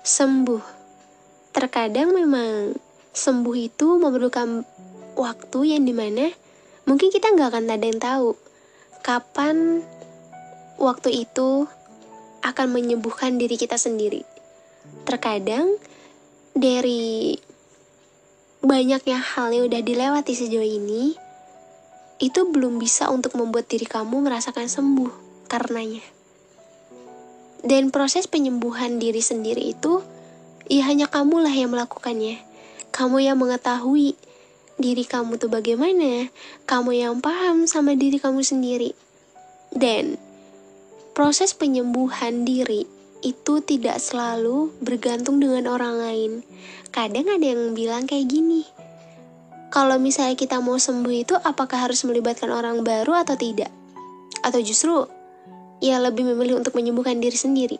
Sembuh. Terkadang memang sembuh itu memerlukan waktu yang dimana mungkin kita nggak akan ada yang tahu kapan waktu itu akan menyembuhkan diri kita sendiri. Terkadang dari banyaknya hal yang udah dilewati sejauh ini, itu belum bisa untuk membuat diri kamu merasakan sembuh karenanya. Dan proses penyembuhan diri sendiri itu, ya hanya kamulah yang melakukannya. Kamu yang mengetahui diri kamu tuh bagaimana, kamu yang paham sama diri kamu sendiri. Dan proses penyembuhan diri itu tidak selalu bergantung dengan orang lain. Kadang ada yang bilang kayak gini, kalau misalnya kita mau sembuh itu apakah harus melibatkan orang baru atau tidak? Atau justru ya lebih memilih untuk menyembuhkan diri sendiri?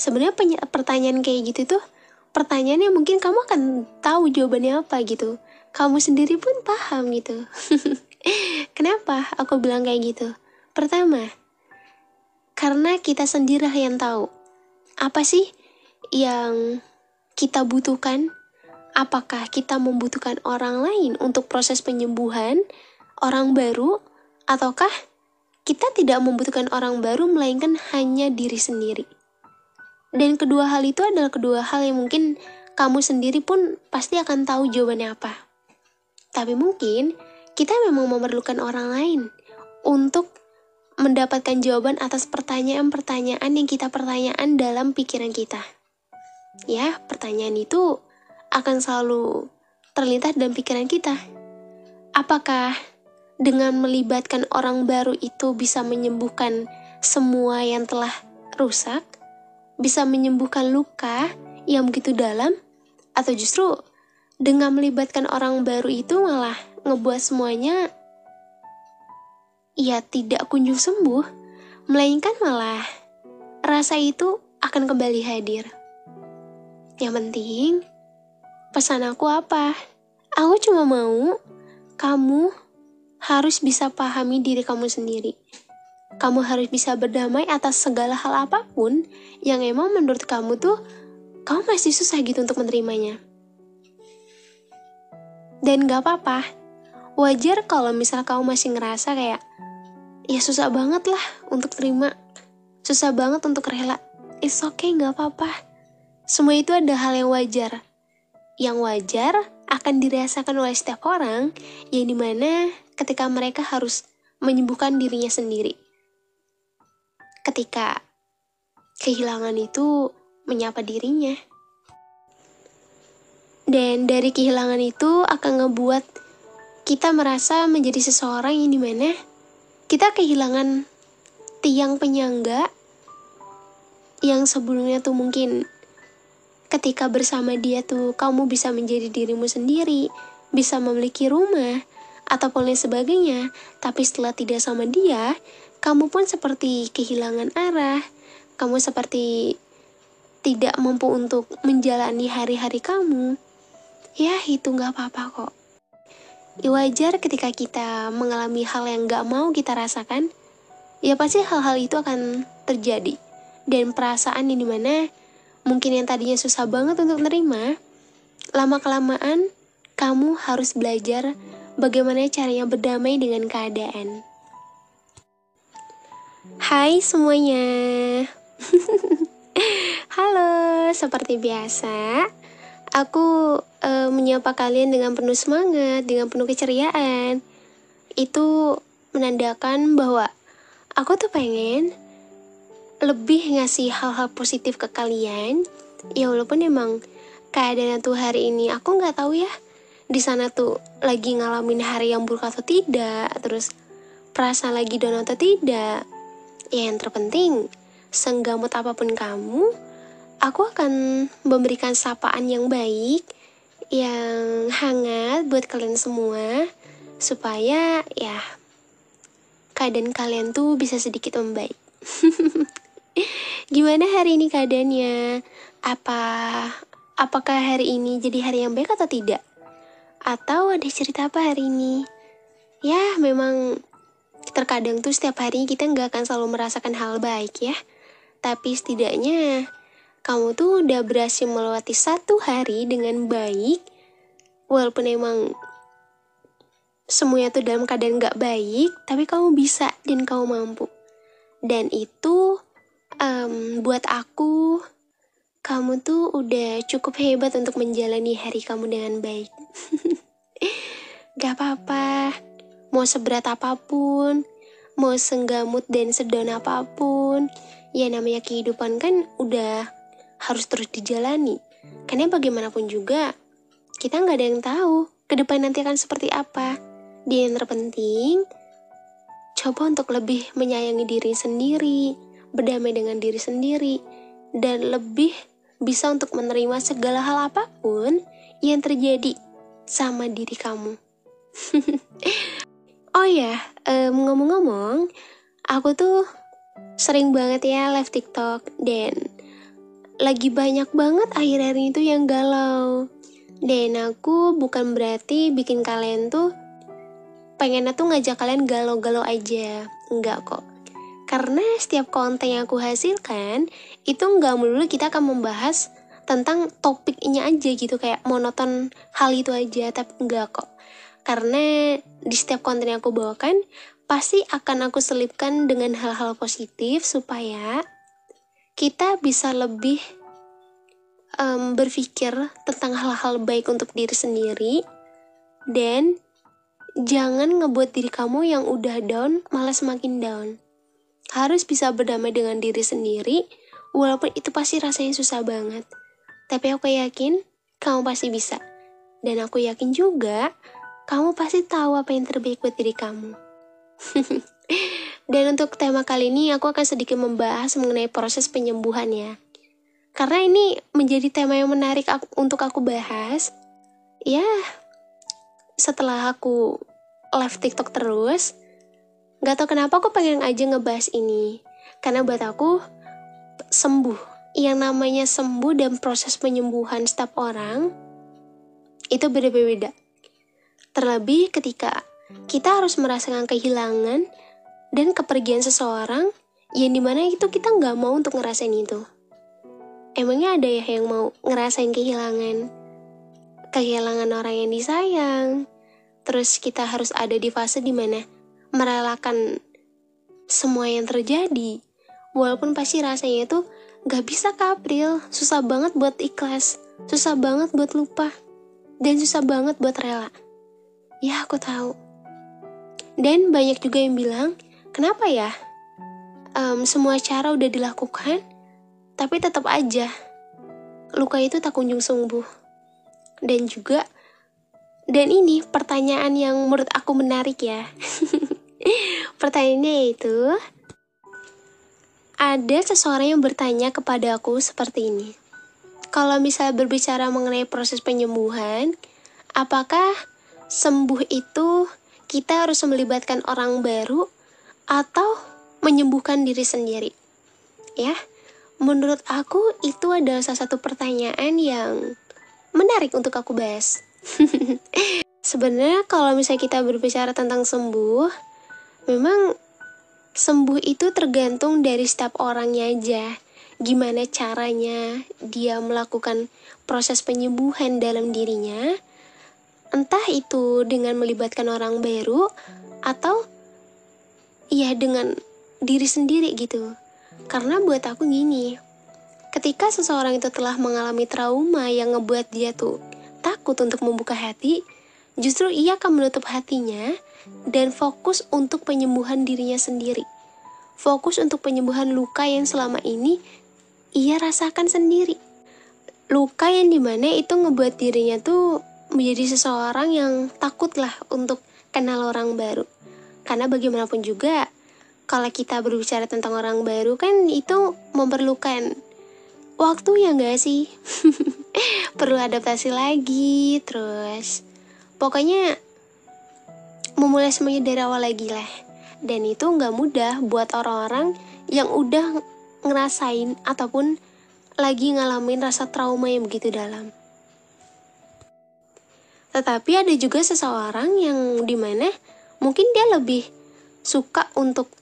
Sebenarnya pertanyaan kayak gitu tuh pertanyaan yang mungkin kamu akan tahu jawabannya apa gitu. Kamu sendiri pun paham gitu. Kenapa aku bilang kayak gitu? Pertama, karena kita sendirilah yang tahu apa sih yang kita butuhkan. Apakah kita membutuhkan orang lain untuk proses penyembuhan, orang baru, ataukah kita tidak membutuhkan orang baru melainkan hanya diri sendiri. Dan kedua hal itu adalah kedua hal yang mungkin kamu sendiri pun pasti akan tahu jawabannya apa. Tapi mungkin kita memang memerlukan orang lain untuk mendapatkan jawaban atas pertanyaan-pertanyaan yang kita pertanyaan dalam pikiran kita. Ya, pertanyaan itu akan selalu terlintas dalam pikiran kita. Apakah dengan melibatkan orang baru itu bisa menyembuhkan semua yang telah rusak? Bisa menyembuhkan luka yang begitu dalam? Atau justru dengan melibatkan orang baru itu malah ngebuat semuanya ya tidak kunjung sembuh, melainkan malah rasa itu akan kembali hadir. Yang penting, pesan aku apa? Aku cuma mau kamu harus bisa pahami diri kamu sendiri. Kamu harus bisa berdamai atas segala hal apapun yang emang menurut kamu tuh kamu masih susah gitu untuk menerimanya. Dan gak apa-apa, wajar kalau misal kamu masih ngerasa kayak ya susah banget lah untuk terima, susah banget untuk rela. It's okay, gak apa-apa. Semua itu ada hal yang wajar. Yang wajar akan dirasakan oleh setiap orang, yang dimana ketika mereka harus menyembuhkan dirinya sendiri. Ketika kehilangan itu menyapa dirinya. Dan dari kehilangan itu akan ngebuat kita merasa menjadi seseorang yang dimana kita kehilangan tiang penyangga yang sebelumnya tuh mungkin ketika bersama dia tuh kamu bisa menjadi dirimu sendiri, bisa memiliki rumah, ataupun lain sebagainya. Tapi setelah tidak sama dia, kamu pun seperti kehilangan arah, kamu seperti tidak mampu untuk menjalani hari-hari kamu. Ya itu gak apa-apa kok. Ya wajar ketika kita mengalami hal yang gak mau kita rasakan, ya pasti hal-hal itu akan terjadi. Dan perasaan yang dimana mungkin yang tadinya susah banget untuk nerima, lama-kelamaan kamu harus belajar bagaimana caranya berdamai dengan keadaan. Hai semuanya. Halo, seperti biasa aku menyapa kalian dengan penuh semangat, dengan penuh keceriaan. Itu menandakan bahwa aku tuh pengen lebih ngasih hal-hal positif ke kalian. Ya walaupun emang keadaan tuh hari ini aku nggak tahu ya di sana tuh lagi ngalamin hari yang buruk atau tidak, terus perasaan lagi down atau tidak. Ya yang terpenting, senggamut apapun kamu, aku akan memberikan sapaan yang baik, yang hangat buat kalian semua, supaya ya keadaan kalian tuh bisa sedikit membaik. Gimana hari ini keadaannya? Apakah hari ini jadi hari yang baik atau tidak? Atau ada cerita apa hari ini? Ya memang terkadang tuh setiap harinya kita nggak akan selalu merasakan hal baik ya. Tapi setidaknya kamu tuh udah berhasil melewati satu hari dengan baik, walaupun emang semuanya tuh dalam keadaan gak baik, tapi kamu bisa dan kamu mampu. Dan itu buat aku, kamu tuh udah cukup hebat untuk menjalani hari kamu dengan baik. Gak apa-apa, mau seberat apapun, mau senggamut dan sedown apapun, ya namanya kehidupan kan udah harus terus dijalani. Karena bagaimanapun juga, kita gak ada yang tahu ke depan nanti akan seperti apa. Dan yang terpenting, coba untuk lebih menyayangi diri sendiri, berdamai dengan diri sendiri, dan lebih bisa untuk menerima segala hal apapun yang terjadi sama diri kamu. Oh ya, ngomong-ngomong, aku tuh sering banget ya live TikTok, dan lagi banyak banget akhir-akhir itu yang galau. Dan aku bukan berarti bikin kalian tuh pengennya tuh ngajak kalian galau-galau aja. Enggak kok. Karena setiap konten yang aku hasilkan, itu enggak melulu kita akan membahas tentang topiknya aja gitu, kayak monoton hal itu aja, tapi enggak kok. Karena di setiap konten yang aku bawakan, pasti akan aku selipkan dengan hal-hal positif supaya kita bisa lebih berpikir tentang hal-hal baik untuk diri sendiri, dan jangan ngebuat diri kamu yang udah down malah semakin down. Harus bisa berdamai dengan diri sendiri, walaupun itu pasti rasanya susah banget. Tapi aku yakin kamu pasti bisa. Dan aku yakin juga kamu pasti tahu apa yang terbaik buat diri kamu. Dan untuk tema kali ini aku akan sedikit membahas mengenai proses penyembuhan ya. Karena ini menjadi tema yang menarik untuk aku bahas. Ya, setelah aku live TikTok terus, gak tau kenapa aku pengen aja ngebahas ini. Karena buat aku, yang namanya sembuh dan proses penyembuhan setiap orang, itu beda-beda. Terlebih ketika kita harus merasakan kehilangan dan kepergian seseorang, yang dimana itu kita gak mau untuk ngerasain itu. Emangnya ada ya yang mau ngerasain kehilangan orang yang disayang? Terus kita harus ada di fase dimana merelakan semua yang terjadi, walaupun pasti rasanya itu gak bisa April, susah banget buat ikhlas, susah banget buat lupa, dan susah banget buat rela. Ya aku tahu. Dan banyak juga yang bilang, kenapa ya semua cara udah dilakukan, tapi tetap aja luka itu tak kunjung sembuh. Dan ini pertanyaan yang menurut aku menarik ya. Pertanyaannya yaitu, ada seseorang yang bertanya kepada aku seperti ini. Kalau misalnya berbicara mengenai proses penyembuhan, apakah sembuh itu kita harus melibatkan orang baru atau menyembuhkan diri sendiri? Ya, menurut aku itu adalah salah satu pertanyaan yang menarik untuk aku bahas. Sebenarnya kalau misalnya kita berbicara tentang sembuh, memang sembuh itu tergantung dari setiap orangnya aja. Gimana caranya dia melakukan proses penyembuhan dalam dirinya, entah itu dengan melibatkan orang baru atau ya dengan diri sendiri gitu. Karena buat aku gini, ketika seseorang itu telah mengalami trauma yang ngebuat dia tuh takut untuk membuka hati, justru ia akan menutup hatinya dan fokus untuk penyembuhan dirinya sendiri. Fokus untuk penyembuhan luka yang selama ini ia rasakan sendiri. Luka yang dimana itu ngebuat dirinya tuh menjadi seseorang yang takutlah untuk kenal orang baru. Karena bagaimanapun juga, kalau kita berbicara tentang orang baru kan itu memerlukan waktu ya gak sih? Perlu adaptasi lagi, terus pokoknya memulai semuanya dari awal lagi lah. Dan itu gak mudah buat orang-orang yang udah ngerasain ataupun lagi ngalamin rasa trauma yang begitu dalam. Tetapi ada juga seseorang yang dimana mungkin dia lebih suka untuk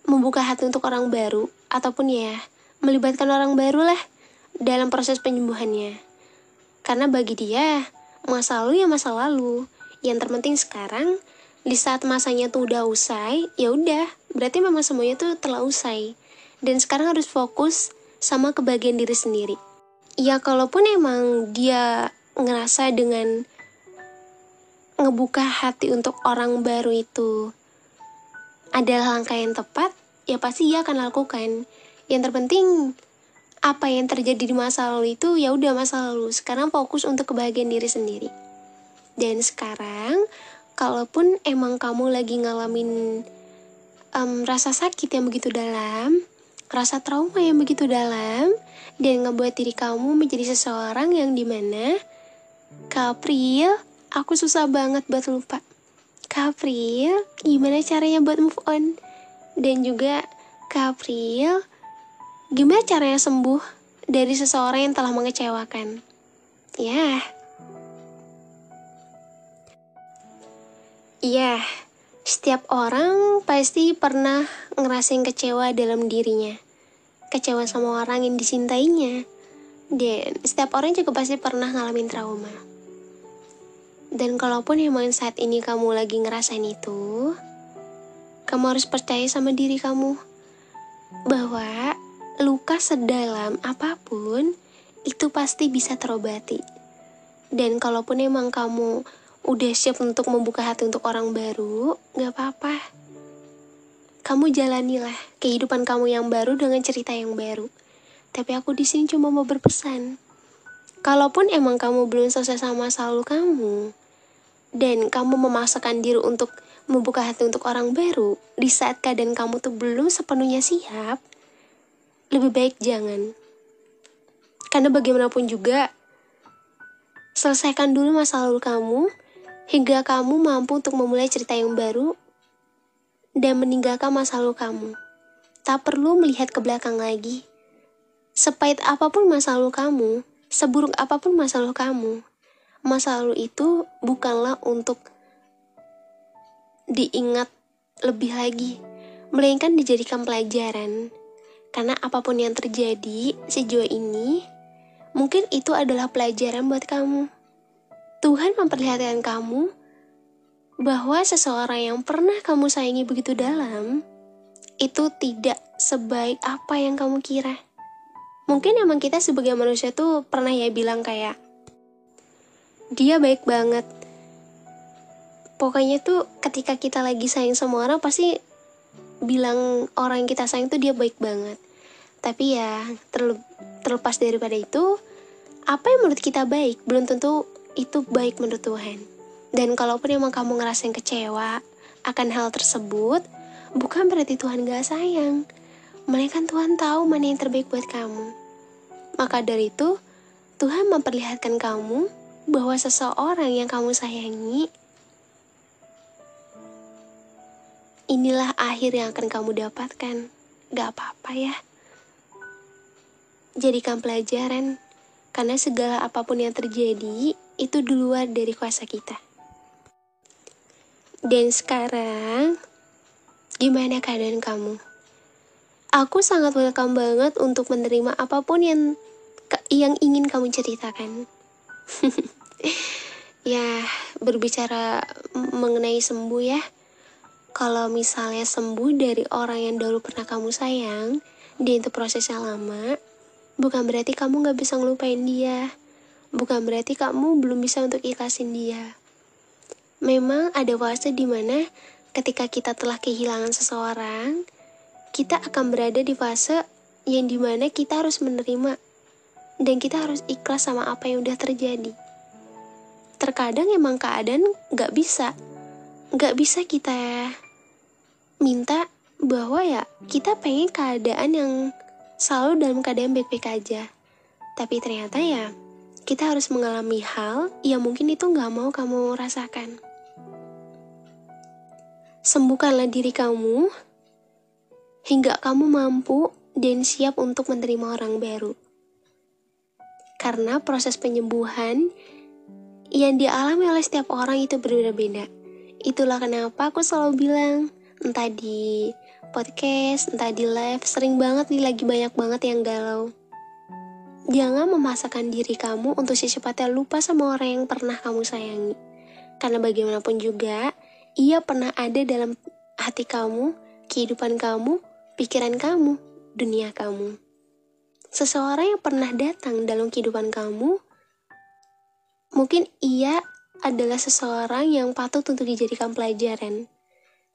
membuka hati untuk orang baru, ataupun ya melibatkan orang baru lah. dalam proses penyembuhannya. Karena bagi dia, masa lalu ya masa lalu. Yang terpenting sekarang, di saat masanya tuh udah usai, ya udah, berarti memang semuanya tuh telah usai. Dan sekarang harus fokus sama kebahagiaan diri sendiri. Ya kalaupun emang dia ngerasa dengan ngebuka hati untuk orang baru itu adalah langkah yang tepat, ya pasti dia akan lakukan. Yang terpenting apa yang terjadi di masa lalu itu ya udah masa lalu. Sekarang fokus untuk kebahagiaan diri sendiri. Dan sekarang kalaupun emang kamu lagi ngalamin rasa sakit yang begitu dalam, rasa trauma yang begitu dalam, dan ngebuat diri kamu menjadi seseorang yang dimana Kapril, aku susah banget buat lupa. Kapril, gimana caranya buat move on? Dan juga Kapril, gimana caranya sembuh dari seseorang yang telah mengecewakan? Ya, setiap orang pasti pernah ngerasain kecewa dalam dirinya. Kecewa sama orang yang disintainya. Dan setiap orang juga pasti pernah ngalamin trauma. Dan kalaupun emang saat ini kamu lagi ngerasain itu, kamu harus percaya sama diri kamu bahwa luka sedalam apapun itu pasti bisa terobati. Dan kalaupun emang kamu udah siap untuk membuka hati untuk orang baru, gak apa-apa. Kamu jalanilah kehidupan kamu yang baru dengan cerita yang baru. Tapi aku di sini cuma mau berpesan. Kalaupun emang kamu belum selesai sama masa lalu kamu, dan kamu memaksakan diri untuk membuka hati untuk orang baru, di saat keadaan kamu tuh belum sepenuhnya siap, lebih baik jangan. Karena bagaimanapun juga, selesaikan dulu masa lalu kamu, hingga kamu mampu untuk memulai cerita yang baru, dan meninggalkan masa lalu kamu. Tak perlu melihat ke belakang lagi. Sepahit apapun masa lalu kamu, seburuk apapun masa lalu kamu, masa lalu itu bukanlah untuk diingat lebih lagi, melainkan dijadikan pelajaran. Karena apapun yang terjadi sejauh ini, mungkin itu adalah pelajaran buat kamu. Tuhan memperlihatkan kamu bahwa seseorang yang pernah kamu sayangi begitu dalam, itu tidak sebaik apa yang kamu kira. Mungkin emang kita sebagai manusia tuh pernah ya bilang kayak, dia baik banget. Pokoknya tuh ketika kita lagi sayang sama orang pasti bilang orang yang kita sayang tuh dia baik banget. Tapi ya terlepas daripada itu, apa yang menurut kita baik belum tentu itu baik menurut Tuhan. Dan kalaupun emang kamu ngerasain kecewa akan hal tersebut, bukan berarti Tuhan gak sayang, melainkan Tuhan tahu mana yang terbaik buat kamu. Maka dari itu, Tuhan memperlihatkan kamu bahwa seseorang yang kamu sayangi, inilah akhir yang akan kamu dapatkan. Gak apa-apa ya. Jadikan pelajaran, karena segala apapun yang terjadi, itu di luar dari kuasa kita. Dan sekarang, gimana keadaan kamu? Aku sangat welcome banget untuk menerima apapun yang ingin kamu ceritakan. Ya, berbicara mengenai sembuh ya. Kalau misalnya sembuh dari orang yang dulu pernah kamu sayang, dia itu prosesnya lama, bukan berarti kamu gak bisa ngelupain dia. Bukan berarti kamu belum bisa untuk ikhlasin dia. Memang ada fase dimana ketika kita telah kehilangan seseorang, kita akan berada di fase yang dimana kita harus menerima dan kita harus ikhlas sama apa yang udah terjadi. Terkadang emang keadaan gak bisa kita minta bahwa ya kita pengen keadaan yang selalu dalam keadaan baik-baik aja. Tapi ternyata ya kita harus mengalami hal yang mungkin itu gak mau kamu rasakan. Sembuhkanlah diri kamu hingga kamu mampu dan siap untuk menerima orang baru. Karena proses penyembuhan yang dialami oleh setiap orang itu berbeda-beda. Itulah kenapa aku selalu bilang, entah di podcast, entah di live, sering banget nih lagi banyak banget yang galau. Jangan memaksakan diri kamu untuk secepatnya lupa sama orang yang pernah kamu sayangi. Karena bagaimanapun juga, ia pernah ada dalam hati kamu, kehidupan kamu, pikiran kamu, dunia kamu. Seseorang yang pernah datang dalam kehidupan kamu, mungkin ia adalah seseorang yang patut untuk dijadikan pelajaran.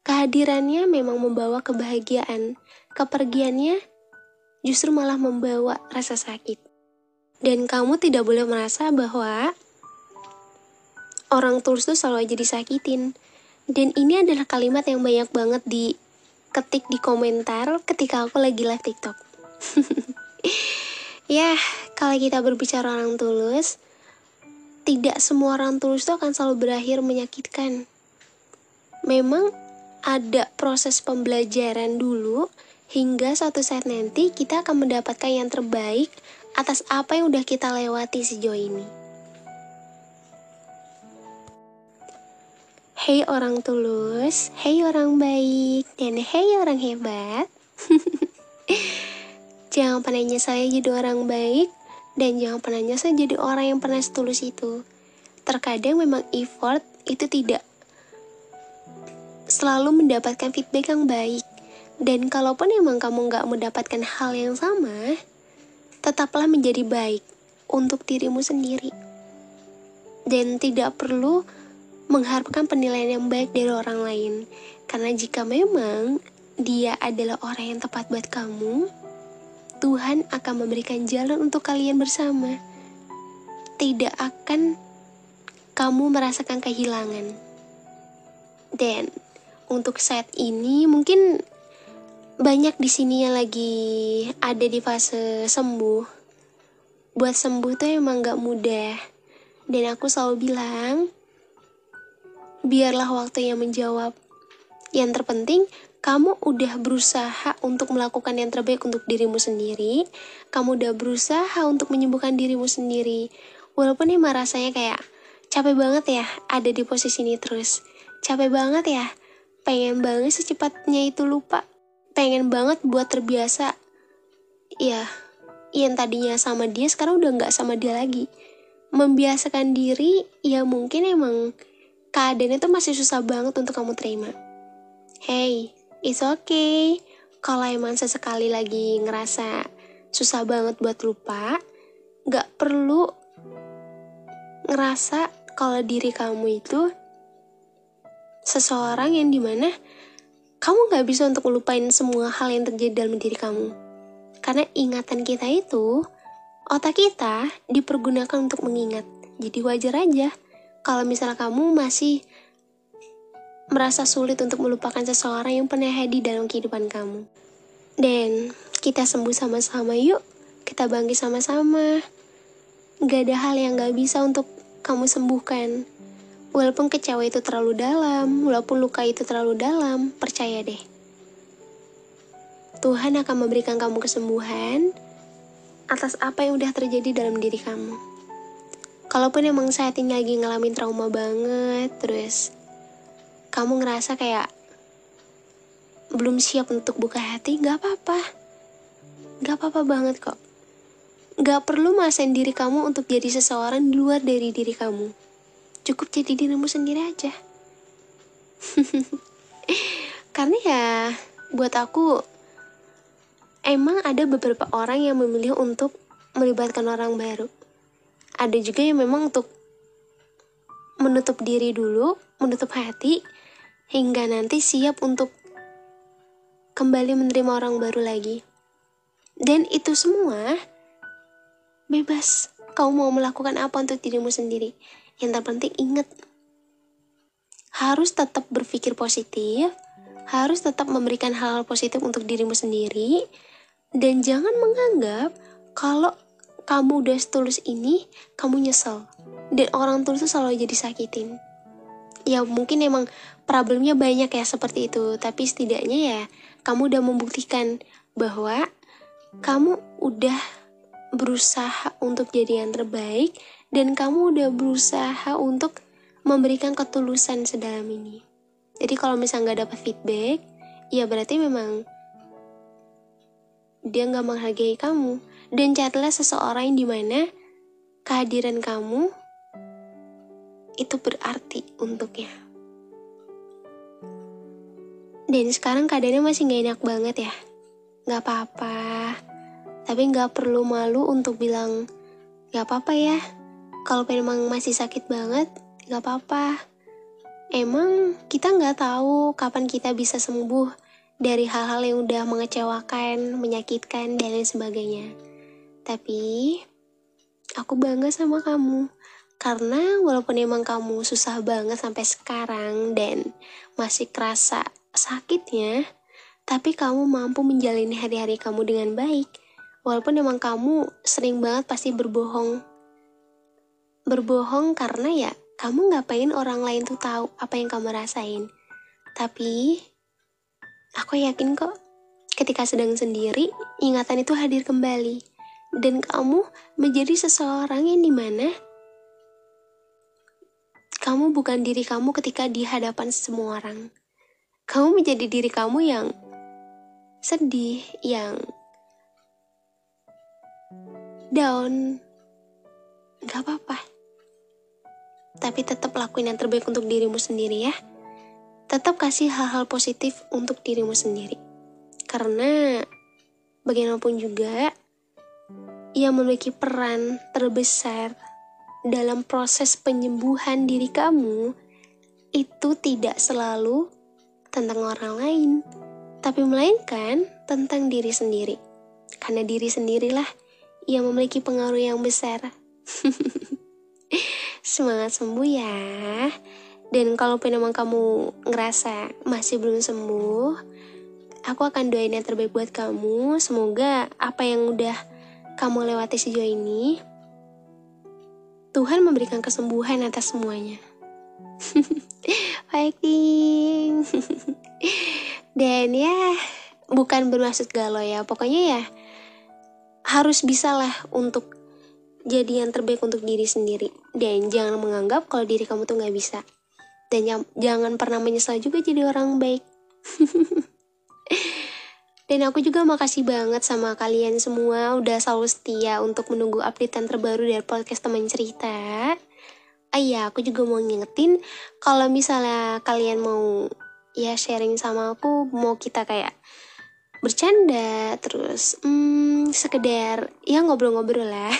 Kehadirannya memang membawa kebahagiaan, kepergiannya justru malah membawa rasa sakit. Dan kamu tidak boleh merasa bahwa orang tulus itu selalu aja disakitin. Dan ini adalah kalimat yang banyak banget diketik di komentar ketika aku lagi live TikTok. Ya, kalau kita berbicara orang tulus, tidak semua orang tulus itu akan selalu berakhir menyakitkan. Memang ada proses pembelajaran dulu, hingga suatu saat nanti kita akan mendapatkan yang terbaik atas apa yang udah kita lewati sejauh ini. Hei orang tulus, hei orang baik, dan hei orang hebat. Jangan pernah nyesal jadi orang baik, dan jangan pernah nyesal jadi orang yang pernah setulus itu. Terkadang memang effort itu tidak selalu mendapatkan feedback yang baik. Dan kalaupun emang kamu gak mendapatkan hal yang sama, tetaplah menjadi baik untuk dirimu sendiri. Dan tidak perlu mengharapkan penilaian yang baik dari orang lain. Karena jika memang dia adalah orang yang tepat buat kamu, Tuhan akan memberikan jalan untuk kalian bersama. Tidak akan kamu merasakan kehilangan. Dan untuk saat ini mungkin banyak di sini yang lagi ada di fase sembuh. Buat sembuh tuh emang gak mudah. Dan aku selalu bilang, biarlah waktu yang menjawab. Yang terpenting, kamu udah berusaha untuk melakukan yang terbaik untuk dirimu sendiri. Kamu udah berusaha untuk menyembuhkan dirimu sendiri. Walaupun emang rasanya kayak capek banget ya ada di posisi ini terus. Capek banget ya, pengen banget secepatnya itu lupa. Pengen banget buat terbiasa. Ya, yang tadinya sama dia sekarang udah gak sama dia lagi. Membiasakan diri, ya mungkin emang keadaannya tuh masih susah banget untuk kamu terima. Hey, it's okay. Kalau emang sesekali lagi ngerasa susah banget buat lupa, gak perlu ngerasa kalau diri kamu itu seseorang yang dimana kamu gak bisa untuk melupain semua hal yang terjadi dalam diri kamu. Karena ingatan kita itu, otak kita dipergunakan untuk mengingat. Jadi wajar aja kalau misalnya kamu masih merasa sulit untuk melupakan seseorang yang pernah hadir dalam kehidupan kamu. Dan kita sembuh sama-sama yuk. Kita bangkit sama-sama. Gak ada hal yang gak bisa untuk kamu sembuhkan. Walaupun kecewa itu terlalu dalam, walaupun luka itu terlalu dalam, percaya deh. Tuhan akan memberikan kamu kesembuhan atas apa yang udah terjadi dalam diri kamu. Kalaupun emang saat ini lagi ngalamin trauma banget, terus kamu ngerasa kayak belum siap untuk buka hati, gak apa-apa. Gak apa-apa banget kok. Gak perlu maksain diri kamu untuk jadi seseorang di luar dari diri kamu. Cukup jadi dirimu sendiri aja. Karena ya, buat aku, emang ada beberapa orang yang memilih untuk melibatkan orang baru. Ada juga yang memang untuk menutup diri dulu, menutup hati, hingga nanti siap untuk kembali menerima orang baru lagi. Dan itu semua bebas. Kau mau melakukan apa untuk dirimu sendiri. Yang terpenting ingat, harus tetap berpikir positif, harus tetap memberikan hal-hal positif untuk dirimu sendiri, dan jangan menganggap kalau kamu udah setulus ini, kamu nyesel. Dan orang tulus itu selalu jadi sakitin. Ya mungkin emang problemnya banyak ya seperti itu, tapi setidaknya ya kamu udah membuktikan bahwa kamu udah berusaha untuk jadi yang terbaik, dan kamu udah berusaha untuk memberikan ketulusan sedalam ini. Jadi kalau misalnya gak dapat feedback, ya berarti memang dia gak menghargai kamu. Dan carilah seseorang yang dimana kehadiran kamu itu berarti untuknya. Dan sekarang keadaannya masih gak enak banget ya. Gak apa-apa, tapi gak perlu malu untuk bilang gak apa-apa ya. Kalau memang masih sakit banget, gak apa-apa. Emang kita gak tahu kapan kita bisa sembuh dari hal-hal yang udah mengecewakan, menyakitkan, dan lain sebagainya. Tapi aku bangga sama kamu. Karena walaupun emang kamu susah banget sampai sekarang dan masih kerasa sakitnya, tapi kamu mampu menjalani hari-hari kamu dengan baik. Walaupun emang kamu sering banget pasti berbohong. Berbohong karena ya kamu gak pengen orang lain tuh tahu apa yang kamu rasain. Tapi aku yakin kok ketika sedang sendiri, ingatan itu hadir kembali. Dan kamu menjadi seseorang yang dimana kamu bukan diri kamu ketika di hadapan semua orang. Kamu menjadi diri kamu yang sedih, yang down. Gak apa-apa. Tapi tetap lakuin yang terbaik untuk dirimu sendiri ya. Tetap kasih hal-hal positif untuk dirimu sendiri. Karena bagaimanapun juga, ia memiliki peran terbesar dalam proses penyembuhan diri kamu. Itu tidak selalu tentang orang lain, tapi melainkan tentang diri sendiri. Karena diri sendirilah yang memiliki pengaruh yang besar. Semangat sembuh ya. Dan kalaupun memang kamu ngerasa masih belum sembuh, aku akan doain yang terbaik buat kamu. Semoga apa yang udah kamu lewati sejauh ini, Tuhan memberikan kesembuhan atas semuanya. Fighting. Dan ya, bukan bermaksud galau ya. Pokoknya ya, harus bisalah untuk jadi yang terbaik untuk diri sendiri. Dan jangan menganggap kalau diri kamu tuh gak bisa. Dan jangan pernah menyesal juga jadi orang baik. Dan aku juga makasih banget sama kalian semua udah selalu setia untuk menunggu updatean terbaru dari podcast Teman Cerita. Iya, aku juga mau ngingetin kalau misalnya kalian mau ya sharing sama aku, mau kita kayak bercanda, terus sekedar ya ngobrol-ngobrol lah.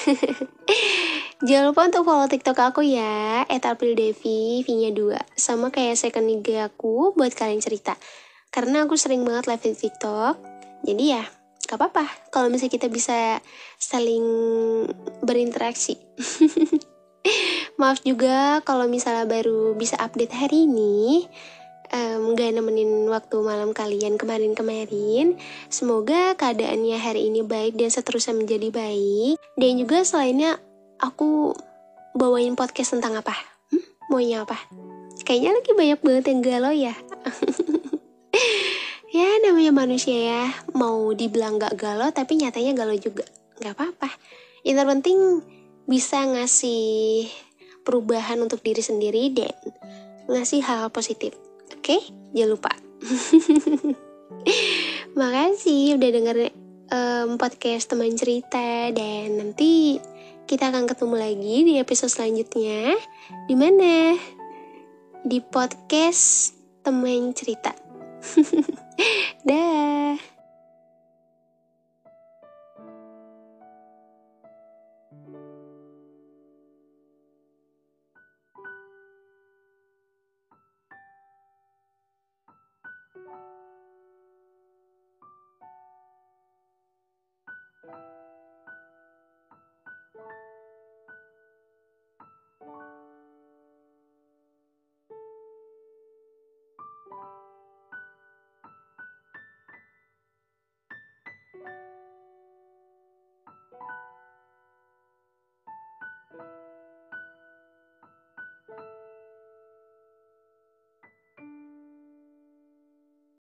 Jangan lupa untuk follow TikTok aku ya, @aprildevi, V-nya 2. Sama kayak second IG aku buat kalian cerita. Karena aku sering banget live di TikTok. Jadi ya, gak apa-apa kalau misalnya kita bisa saling berinteraksi. Maaf juga kalau misalnya baru bisa update hari ini, gak nemenin waktu malam kalian kemarin-kemarin. Semoga keadaannya hari ini baik dan seterusnya menjadi baik. Dan juga selainnya aku bawain podcast tentang apa? Maunya apa? Kayaknya lagi banyak banget yang galau ya. Ya namanya manusia ya, mau dibilang gak galau tapi nyatanya galau juga. Gak apa-apa. Yang terpenting bisa ngasih perubahan untuk diri sendiri dan ngasih hal positif. Oke? Jangan lupa. Makasih udah denger podcast Teman Cerita. Dan nanti kita akan ketemu lagi di episode selanjutnya. Di mana? Di podcast Teman Cerita. Dah.